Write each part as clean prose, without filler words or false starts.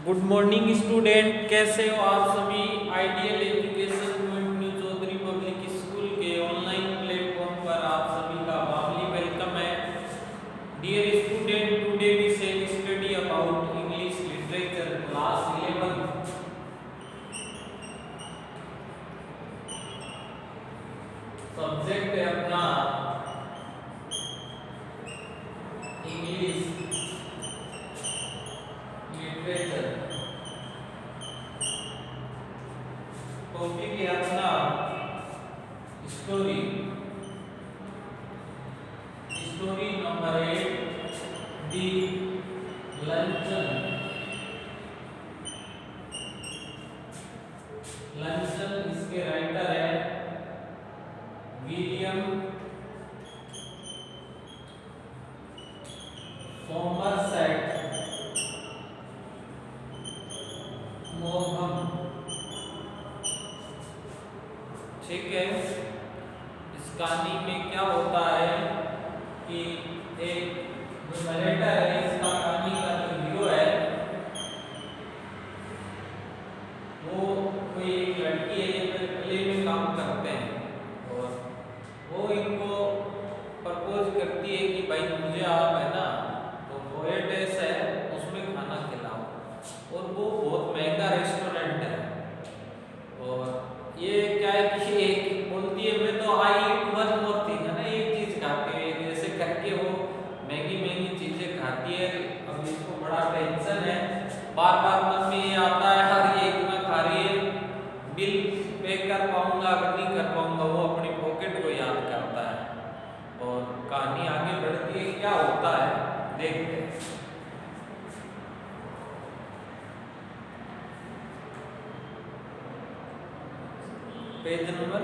Good morning student, कैसे हो आप सभी। Ideal education point new Chaudhary public school के ऑनलाइन प्लेटफॉर्म पर आप सभी का वार्मली वेलकम है। Dear student, today we shall study about English literature class 11। Subject है अपना इंग्लिश लिटरेचर। टॉपिक है अपना story. Story number 8, the luncheon. Luncheon इसके राइटर है विलियम सोमरसेट मॉघम। ठीक है, इस कहानी में क्या होता है कि एक जो नरेटर है, इसका कहानी का जो हीरो है वो कोई एक लड़की है, ये प्ले में काम करते हैं और वो इनको प्रपोज करती है कि भाई मुझे आप है ना तो पोएटेस है उसमें खाना खिलाओ। और वो बहुत महंगा रेस्टोरेंट है और ये क्या है कि एक बोलती है मैं तो आई ईट वन मोर थिंग, है ना, एक चीज खाती है जैसे करके वो महंगी महंगी चीजें खाती है। अब इसको बड़ा टेंशन है, बार बार मन में ये आता है हर ये इतना खा रही है, बिल पे कर पाऊंगा अगर नहीं कर पाऊंगा। वो अपनी पॉकेट को याद करता है और कहानी आगे बढ़ती है, क्या होता है देखते हैं। पेज नंबर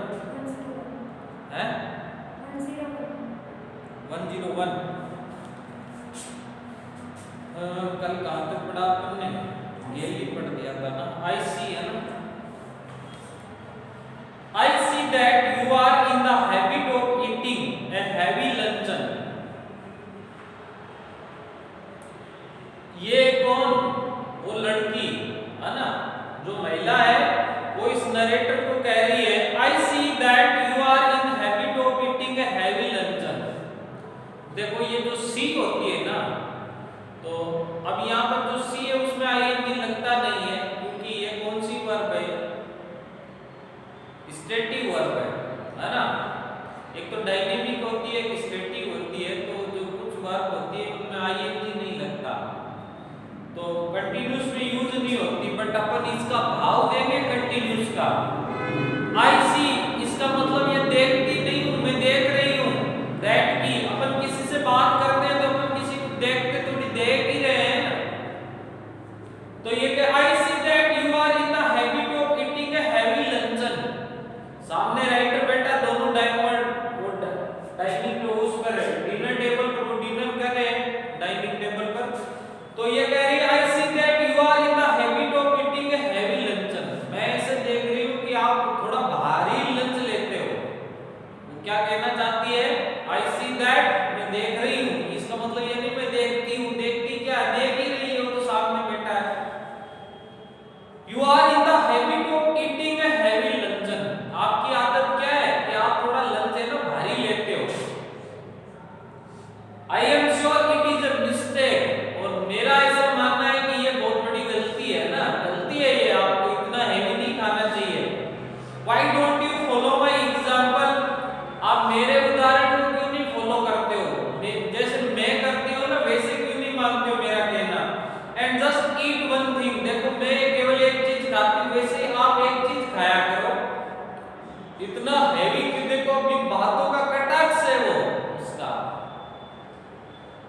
है 101। कल कहाँ तक पढ़ा तुमने? गेली पढ़ दिया था ना। आई सी है ना, I see that you are in the habit of eating a heavy luncheon. ये कौन? वो लड़की है ना, जो महिला है वो इस नरेटर को कह रही है I see that you are in habit of eating a heavy luncheon. देखो ये जो सी होती है ना, तो अब यहाँ पर जो सी है उसमें आईएनजी लगता नहीं है क्योंकि ये कौन सी वर्ब है? स्टेटिव वर्ब है ना। एक तो डायनेमिक होती है, एक स्टेटिव होती है, तो जो कुछ वर्ब होती है उनमें आईएनजी नहीं लगता तो कंटिन्यूस में यूज नहीं होती, बट अपन इसका भाव देंगे कंटिन्यूस का। आई सी, इसका मतलब ये देखती नहीं हूं, मैं देख रही हूं। दैट की अपन किसी से बात करते हैं तो अपन किसी को देखते थोड़ी देख ही रहे हैं ना। तो ये कि I see that you are in the habit of eating a heavy luncheon. सामने राइटर बैठा, दोनों डाइनिंग उस पर डिनर टेबल पर वो डिनर कर रहे हैं डाइनिंग टेबल पर। तो ये कह रही है I see that you are in the habit of eating a heavy luncheon. मैं ऐसे देख रही हूं कि आप थोड़ा भारी लंच लेते हो। वो क्या कहना चाहती है? आई सी दैट, मैं देख रही हूं, इसका मतलब ये नहीं मैं देखती हूं, देखती क्या, देख ही रही हो तो सामने बैठा है। You are in the habit of eating a heavy luncheon. आपकी आदत क्या है कि आप थोड़ा लंच है ना भारी लेते हो। I am sure it is a mistake, और मेरा ऐसा मानना है कि ये बहुत बड़ी गलती है ना, गलती है ये, आपको इतना हैवी नहीं खाना चाहिए। Why don't you follow my example? आप मेरे उदाहरण को क्यों नहीं फॉलो करते हो? जैसे मैं करती हूँ ना वैसे क्यों नहीं मानते हो मेरा कहना? And just eat one thing. देखो मैं केवल एक चीज खाती हूँ, वैसे आप एक चीज खाया करो। इतना हैवी क्यों? देखो अपनी बातों का कटाक्ष है वो उसका।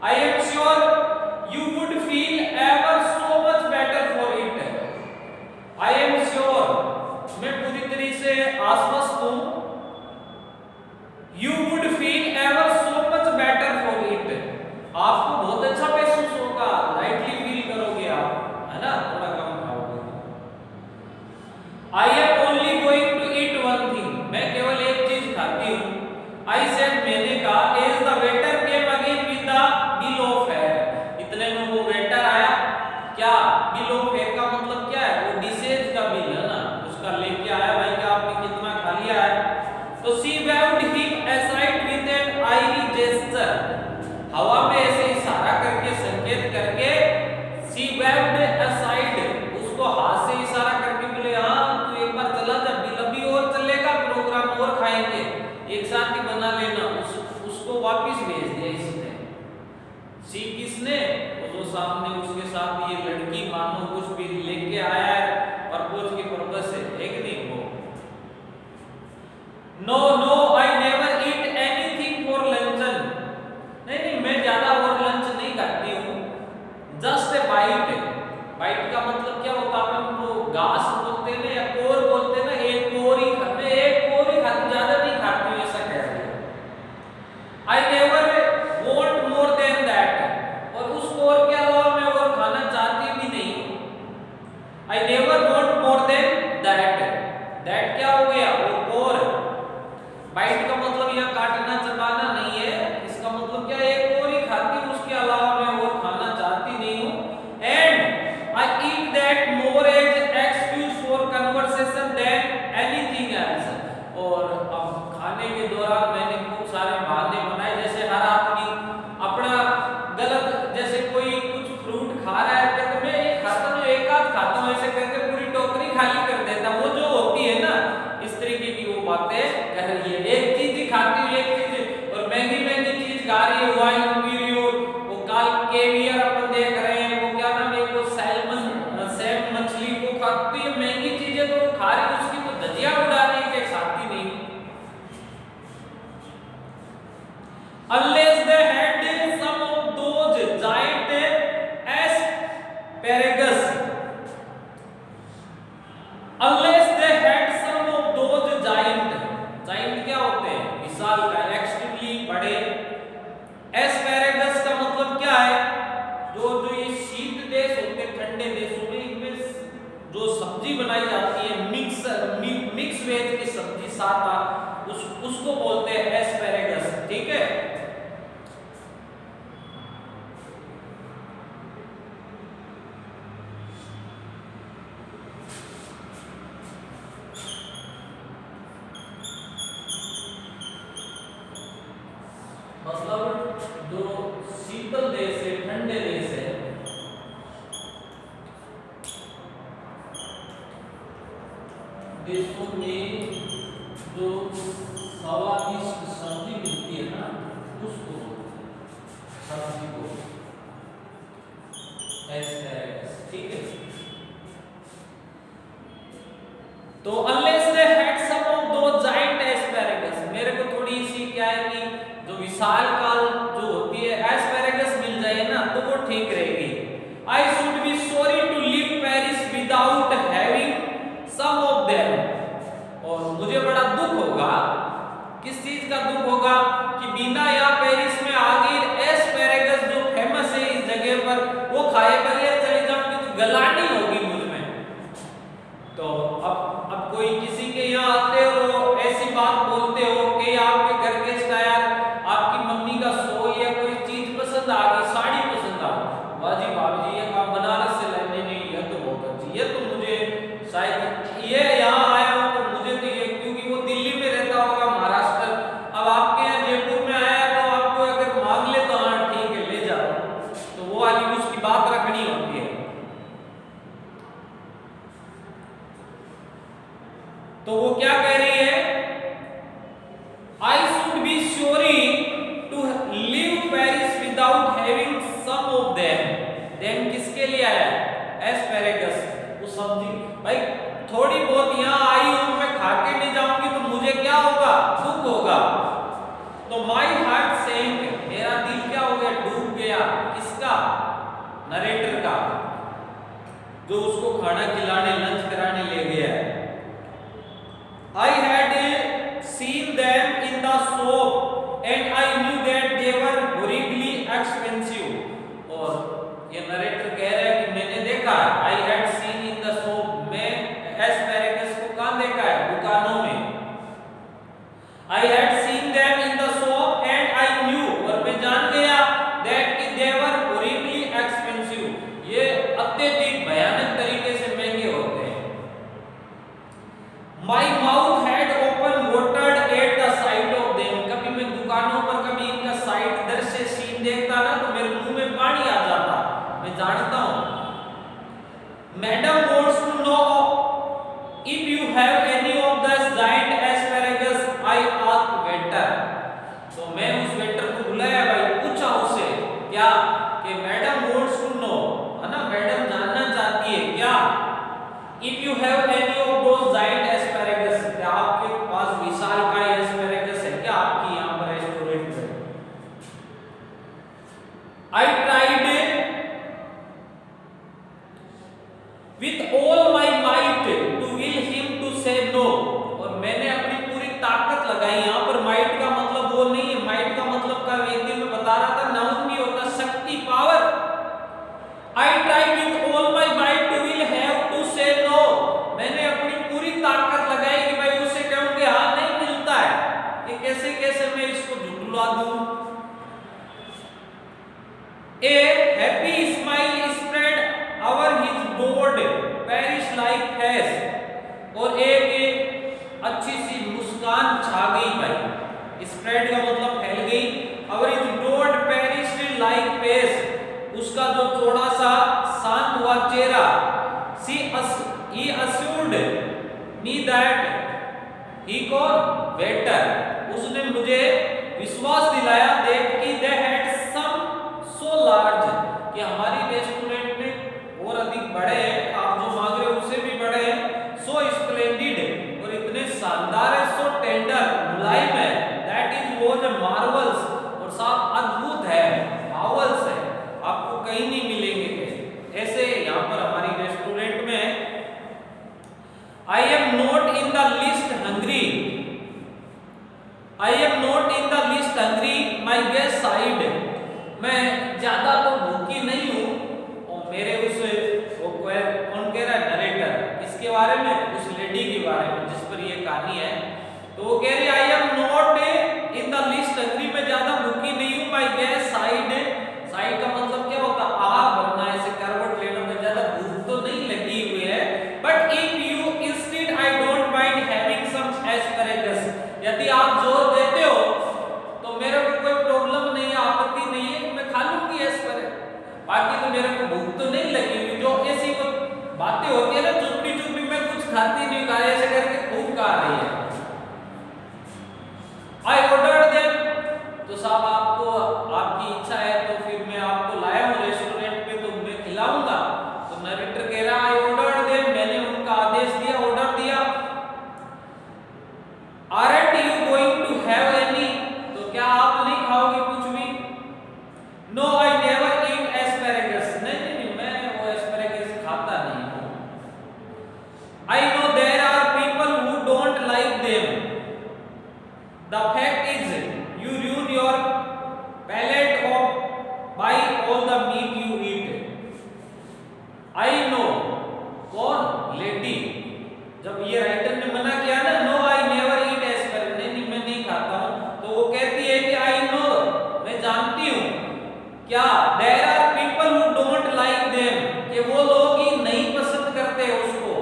I am sure you would feel ever so much better for it. I am sure, मैं पूरी तरह से आश्वस्त हूँ। You would feel ever so much better for it. आपको बहुत अच्छा महसूस होगा, लाइटली फील करोगे आप, है ना, थोड़ा कम खाओगे। I am only going to eat one thing. मैं केवल एक चीज खाती हूँ। I said, मैंने कहा, as the waiter came again with the bill of fare. इतने में वो वेटर आया। क्या बिल ऑफ फेयर का सामने उसके साथ ये लड़की मानो कुछ भी लेके आया है प्रपोज के पर्पस से, है कि नहीं? वो no no I never eat anything for luncheon, नहीं नहीं मैं ज्यादा और लंच नहीं करती हूँ, जस्ट ए बाइट। बाइट का मतलब क्या होता है? अपन वो घास बोलते हैं ना या कोर बोलते हैं ना, एक कोर ही खाते, मैं एक कोर ही खाती, ज्यादा नहीं खाती हूँ, ऐसा कह रही है। I never want more than that, और उस कोर के अलावा मैं और खाना चाहती भी नहीं हूँ। I never want more than that, that क्या हो गया? वो कोर। बाइट का मतलब यह काटना चबाना नहीं है, इसका मतलब क्या है? एक कोर ही खाती हूँ, उसके अलावा मैं और खाना चाहती नहीं हूँ। And I eat that more as excuse for conversation than anything else, और अब खाने के दौरान मैंने खूब सारे बहाने बनाए, जैसे हर आदमी अपना गलत, जैसे कोई कुछ फ्रूट खा रहा है तो मैं एक खाता हूँ, एक आध खाता हूँ, ऐसे करके पूरी टोकरी खाली कर देता, वो जो होती है ना इस तरीके की वो बातें कह रही है। एक चीज ही खाती हूँ, एक चीज, और महंगी महंगी चीज खा रही है, वाइन पी रही हो, वो काल केवियर अपन देख रहे हैं, वो क्या नाम है, वो सैल्मन सैम मछली को खाती है, महंगी चीजें तो वो खा रही है, उसकी तो धजिया उड़ा रही है कि खाती नहीं। Unless they had some of those giant asparagus, unless they had some of those giant, giant क्या होते हैं? विशाल का, एक्सट्रीमली बड़े। एस्पैरागस का मतलब क्या है? जो जो ये शीत देश होते हैं, ठंडे देशों में, इनमें जो सब्जी बनाई जाती है मिक्स वेज की सब्जी साता, उसको बोलते हैं एस्पैरागस, ठीक है? मतलब जो शीतल देश है, ठंडे देश है, देशों में जो स्वादिष्ट सब्जी मिलती है ना, उसको सब्जी को एस्पैरागस, ठीक है? तो unless they had some of those giant asparagus, मेरे को थोड़ी सी क्या है कि जो विशाल काल जो होती है एस्पैरागस मिल जाए ना तो वो ठीक रहेगी। I should be sorry to leave Paris without having some of them, और मुझे बड़ा दुख होगा, किस चीज का दुख होगा? कि बिना यहाँ पेरिस में आगे एस्पैरागस जो फेमस है इस जगह पर, वो खाए बगैर चली जाऊंगी तो गलानी होगी मुझ में। तो अब कोई किसी के यहाँ आते हो, ऐसी बात बोलते हो कि आपके घर के यार आपकी मम्मी का शॉल या कोई चीज पसंद आ गई, साड़ी पसंद आ गई, वाह जी भाभी जी ये काम बनारस से लाने नहीं, ये तो बहुत अच्छी, ये तो मुझे शायद ये यहाँ आया हूँ तो मुझे तो ये, क्योंकि वो दिल्ली में रहता होगा, महाराष्ट्र, अब आपके यहाँ जयपुर में आया तो आपको अगर मांग ले तो हाँ ठीक है ले जाओ, तो वो वाली उसकी बात रखनी होती है। तो वो क्या कह रही है? I should be sorry to leave Paris without having some of them. Then किसके लिए आया? एस्पैरागस, वो सब्जी। भाई थोड़ी बहुत यहाँ आई हूँ, मैं खा के नहीं जाऊंगी तो मुझे क्या होगा? दुख होगा। तो my heart sank, मेरा दिल क्या हो गया? डूब गया। किसका? नरेटर का, जो उसको खाना खिलाने लंच कराने ले गया है। I had seen them in the shop and I knew that they were horribly expensive, और ये नरेटर कह रहा है कि मैंने देखा, I had seen in the shop, मैं एस्पैरागस को कहाँ देखा है? दुकानों में। I had seen them in the shop and I knew, और मैं जान गया that they were horribly expensive, ये अत्यधिक भयानक तरीके से महंगे होते हैं। My mouth had opened watered at the if you have any of those giant asparagus, क्या आपके पास विशालकाय एस्पैरेगस है क्या आपकी यहाँ पर रेस्टोरेंट में? I tried with all my might to will him to say no, और मैंने अपनी पूरी ताकत लगाई। यहाँ पर माइट का मतलब वो नहीं है, माइट का मतलब का एक दिन में बता रहा था नाउन भी होता शक्ति, power. I tried with all my might to will have to say no, मैंने अपनी पूरी ताकत लगाई कि भाई उससे कहूँगी हाँ नहीं मिलता है, कि कैसे कैसे मैं इसको झुठला दूं। A happy smile spread over his broad Paris like face, और एक अच्छी सी मुस्कान छा गई भाई। स्प्रेड का मतलब फैल गई। over his broad Paris like face, उसका जो थोड़ा सा शांत हुआ चेहरा। he assured me that he got better, उसने मुझे विश्वास दिलाया that कि they had some so large, कि हमारी रेस्टोरेंट में और अधिक बड़े हैं, आप जो मांग रहे हो उससे भी बड़े हैं। सो स्प्लेंडिड, और इतने शानदार है। सो टेंडर, मुलायम है। दैट इज वो जो मार्वल्स, और साफ अद्भुत है, मार्वल्स है, आपको कहीं नहीं मिलेंगे ऐसे यहाँ पर हमारी रेस्टोरेंट में। I am not in the list hungry, I am not in the list hungry my guest side, मैं ज्यादा तो भूखी नहीं हूँ। और मेरे उस वो कौन कह रहा है, नरेटर, इसके बारे में, उस लेडी के बारे में जिस पर ये कहानी है। तो वो कह रही I am not in the list hungry, मैं ज्यादा भूखी नहीं हूँ। माय गेस्ट साइड, साइड का मतलब क्या होता है, आहा भरना, ऐसे करवट लेना, में ज्यादा भूख तो नहीं लगी हुई है। But if you instead I don't mind having some asparagus, यदि आप जोर देते हो तो मेरे को कोई प्रॉब्लम नहीं है, आपत्ति नहीं है, मैं खा लूंगी एस्पैरेगस, बाकी तो मेरे को भूख तो नहीं लगी हुई। जो ऐसी बातें होती है ना, चुपड़ी चुपड़ी में कुछ खाती नहीं, खा ऐसे करके खूब खा रही है। आई ऑर्डर देम, तो साहब आपको आपकी इच्छा है तो फिर मैं आपको लाया हूँ रेस्टोरेंट पे, तो मैं खिलाऊंगा। तो नरेटर कह रहा आई ऑर्डर देम, मैंने उनका आदेश दिया, ऑर्डर दिया। Aren't you going to have any, तो क्या आप नहीं खाओगे कुछ भी? No I never eat asparagus, नहीं, मैं वो एस्पैरेगस खाता नहीं हूँ। I know there are people who don't like them, the fact is you ruin your palate of by all the meat you eat। I know, कौन? Lady. जब ये writer ने मना किया ना, no I never eat asparagus, नहीं मैं नहीं खाता हूँ, तो वो कहती है कि आई नो, मैं जानती हूँ। क्या? There are people who don't like them, कि वो लोग ही नहीं पसंद करते उसको,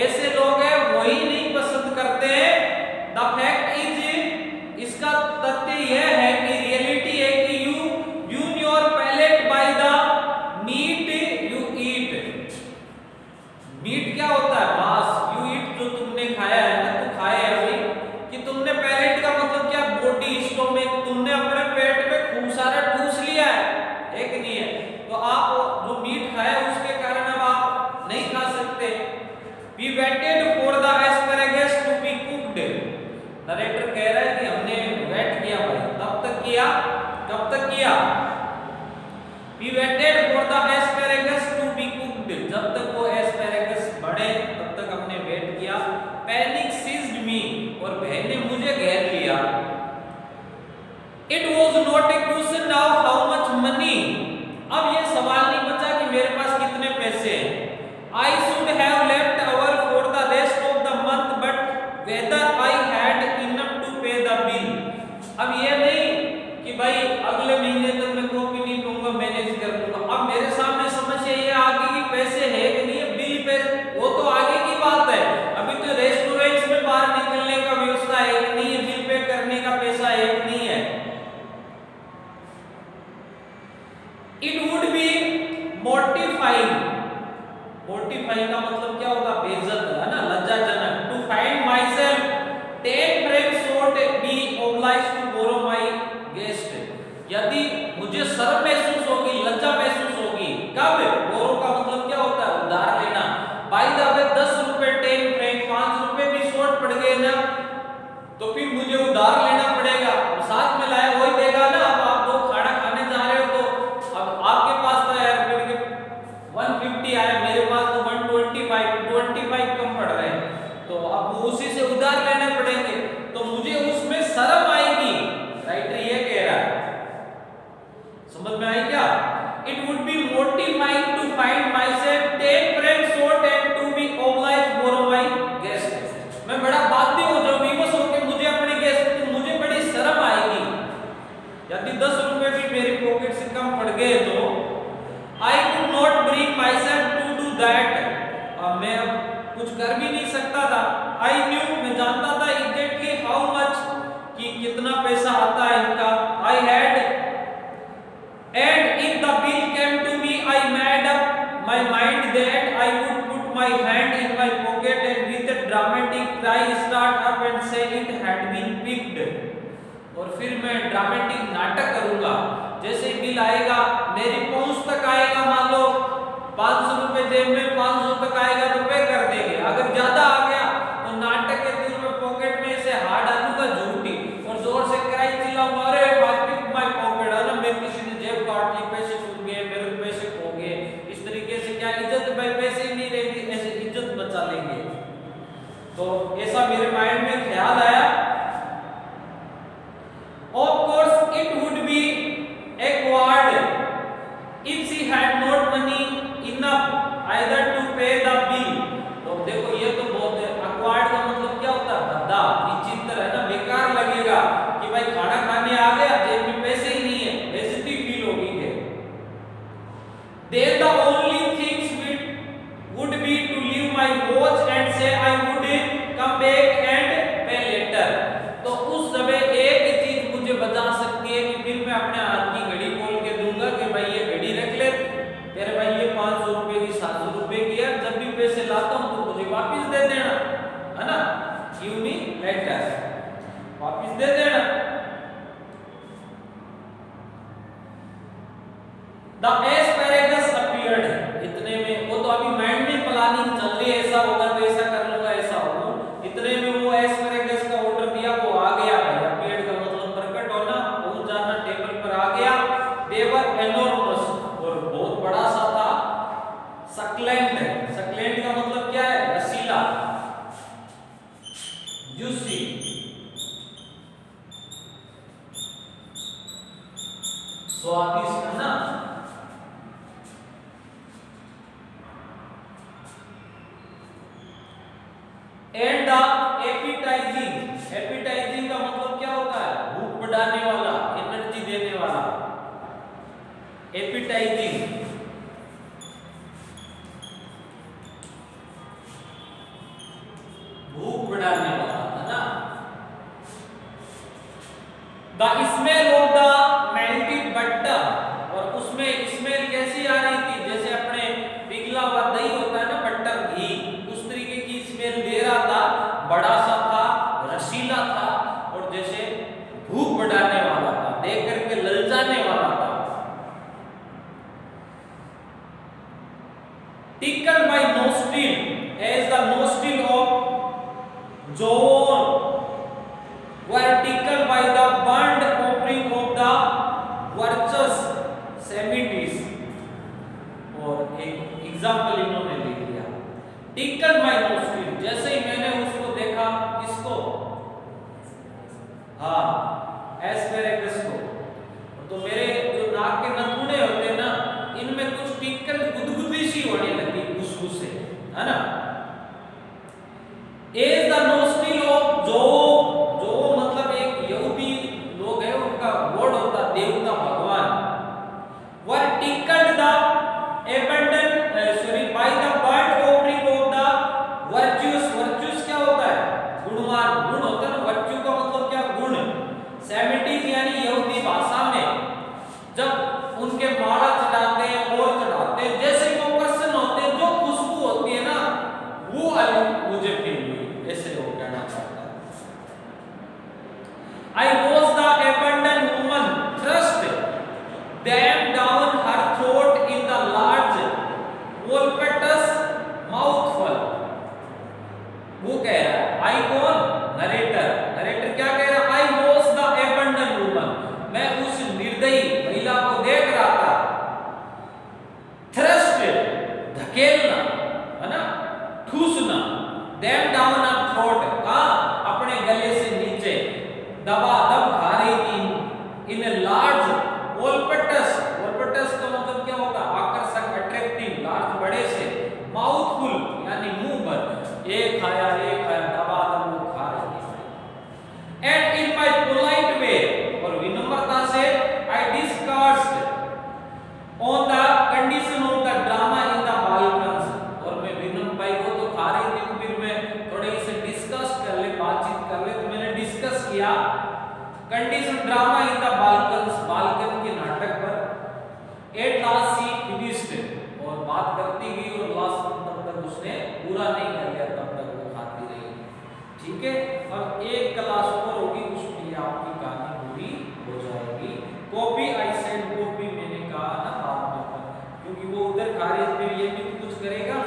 ऐसे लोग हैं वही नहीं पसंद करते। द फैक्ट इज, इसका तथ्य यह है कि रियलिटी है कि you ruin your palate by the meat you eat। Meat क्या होता है? मांस। यू ईट, जो तुमने खाया है ना, तो खाया है अभी, कि तुमने पैलेट का मतलब क्या, बॉडी, स्टोमक, तुमने अपने पेट में खूब सारा ठूस लिया है कि नहीं है, तो आप जो मीट खाया उसके कारण अब आप नहीं खा सकते। We waited for the asparagus to be cooked, narrator कह रहा है कि हमने वेट किया भाई, तब तक किया, कब तक किया? We waited for the asparagus to be cooked, जब तक वो एस्पैरेगस बढ़े तब तक हमने वेट किया। Panic seized me, और भय ने मुझे घेर लिया। It was not a question now how much money, अब ये सवाल नहीं बचा कि मेरे पास कितने पैसे हैं। I should have left over for the rest of the month, but whether I had enough to pay the bill, अब ये नहीं कि भाई अगले महीने तक मैं कॉपी नहीं लूंगा, मैनेज कर लूंगा। अब मेरे सामने समस्या ये आ गई कि पैसे है कि नहीं है, बिल पे, वो तो आगे की बात है, अभी तो रेस्टोरेंट्स में बाहर निकलने का व्यवस्था है कि नहीं है, बिल पे करने का पैसा है कि नहीं है। It would be mortifying, mortifying का मतलब क्या होता है? बेइज्जत, है ना, लज्जाजनक। To find myself 10 francs short be obliged to borrow my guest, यदि मुझे शर्म महसूस होगी, लज्जा महसूस होगी, कब? बोरो का मतलब क्या होता है? उधार लेना। बाय द वे 10 तो फिर मुझे उधार लेना पड़ेगा। अब साथ में लाया वही देगा ना। अब आप दो खाना खाने जा रहे हो तो अब आपके पास तो यार मेरे 150 आया, मेरे पास तो 125 कम पड़ रहे हैं, तो अब उसी से उधार लेने पड़ेंगे, तो मुझे उसमें शर्म आएगी। राइटर ये कह रहा है, समझ में आई क्या? It would be mortifying to find myself 10 francs short and to be obliged to borrow my guest. मैं बड़ा बाध्य हो जाऊं, विवश होकर मुझे अपने गेस्ट, तो मुझे बड़ी शर्म आएगी। यदि 10 रुपए भी मेरी पॉकेट से कम पड़ गए तो I could not bring myself to do that. अब मैं अब कुछ कर भी नहीं सकता था। I knew, मैं जानता था exactly how much, कि कितना पैसा आता है इनका। I had, and if the bill came to me, I made up my mind that I would put my hand in my pocket and with a dramatic cry start up and say it had been picked. और फिर मैं dramatic नाटक करूंगा। जैसे bill आएगा मेरी पहुंच तक आएगा, मान लो 500 रुपए जेब में, 500 तक आएगा तो पे कर देंगे। अगर ज्यादा आ गया तो नाटक के दूर में पॉकेट में से हाथ डालूंगा झूठी और जोर से क्राई चिल्लाऊंगा, अरे माय पॉकेट है ना, मेरे किसी ने जेब काट ली, पैसे छूट गए, मेरे पैसे खो गए। इस तरीके से क्या इज्जत, भाई पैसे ही नहीं रहेगी, ऐसे इज्जत बचा लेंगे। तो ऐसा मेरे माइंड में ख्याल आया। Of course, it would be awkward if she had not money enough either to pay the bill. तो देखो ये तो बहुत है। awkward का मतलब क्या होता है? भद्दा, विचित्र है ना, बेकार लगेगा कि भाई खाना खाने आ गया, जेब में पैसे ही नहीं है, बेइज्जती फील होगी है। Then the only things would be to leave my watch and say I would come back and pay later. तो उस समय एक बता सकती है कि फिर मैं अपने हाथ की घड़ी खोल के दूंगा कि भाई ये घड़ी रख ले, तेरे भाई ये 500 रुपए की 700 रुपए की है, जब भी पैसे लाता हूं तो मुझे वापस दे देना, है ना, गिव मी लेटर, वापस दे देना। द एस्पैरेगस अपीयर्ड, इतने में वो तो अभी माइंड में प्लानिंग चल रही है, ऐसा होगा तो ऐसा कर लूंगा, ऐसा होगा। इतने में वो एस्पैरेगस का ऑर्डर दिया, वो आ गया भाई। अपीयर्ड का मतलब प्रकट होना, पहुंच जाना, टेबल पर आ गया। दे वर एनॉर्मस, और बहुत बड़ा सा था। सक्लेंट, सक्लेंट का मतलब क्या है? रसीला, जूसी, स्वादिष्ट है ना। एंड द एपिटाइजिंग, एपिटाइजिंग का मतलब क्या होता है? भूख बढ़ाने वाला, एनर्जी देने वाला। एपिटाइजिंग, भूख बढ़ाने वाला, है ना। The smell of the melted butter, और उसमें स्मेल कैसी आ रही थी? जैसे अपने पिघला हुआ दही होता है ना, बटर, घी, उस तरीके की स्मेल दे रहा था। बड़ा सा था, रसीला था, और जैसे भूख बढ़ाने वाला था, देख करके ललचाने वाला था। Tickle by nostril as the nostril of Jove were tickle by the burnt offering of the virtues Semites. और एक एग्जांपल इन्होंने ले लिया, टिकल बाय नोस्ट्रिल, जैसे ही मैंने उसको देखा, किसको? हाँ, एस्पैरेगस को। तो मेरे जो नाक के नथुने होते हैं ना, इनमें कुछ टिकल, गुदगुदी सी होने लगी, खुशबू से, है ना। एज द नोस्ट्रिल ऑफ जो मतलब एक यहूदी लोग है, उनका गॉड होता, देवता, भगवान। Were tickled the abandon by the burnt offering of the virtues. Virtues क्या होता है? गुणवान, गुण होता है ना। वर्च्यू का मतलब क्या? गुण। सेमिटिस यानी यहूदी भाषा में ठूसना, them down her throat, अपने गले से नीचे दबादब खा रही थी। इन ए लार्ज वोल्पेटस, वोल्पेटस का मतलब क्या होगा? आकर्षक, अट्रैक्टिव, लार्ज बड़े से, माउथफुल यानी मुंह भर, एक खाया दबादब वो खा रही थी। And in my polite way, और विनम्रता से, I discussed on the condition of the drama in the Balkans, और मैं विनम्र भाई को तो खा रही थी, तो फिर मैं थोड़े से डिस्कस कर ले, बातचीत कर ले, तो मैंने डिस्कस किया condition drama in the Balkans, Balkan के नाटक पर। एट लास्ट सी फिनिश्ड, और बात करती गई और लास्ट तब तक उसने पूरा नहीं कर लिया, तब तक वो खाती रही। ठीक है, अब एक क्लास और होगी, उसमें आपकी कहानी पूरी हो जाएगी। कॉपी आई सेड कॉपी, मैंने कहा ना बाद में, क्योंकि वो उधर खा रही है, फिर ये भी कुछ करेगा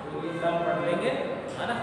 तो ये कल पढ़ लेंगे, है ना।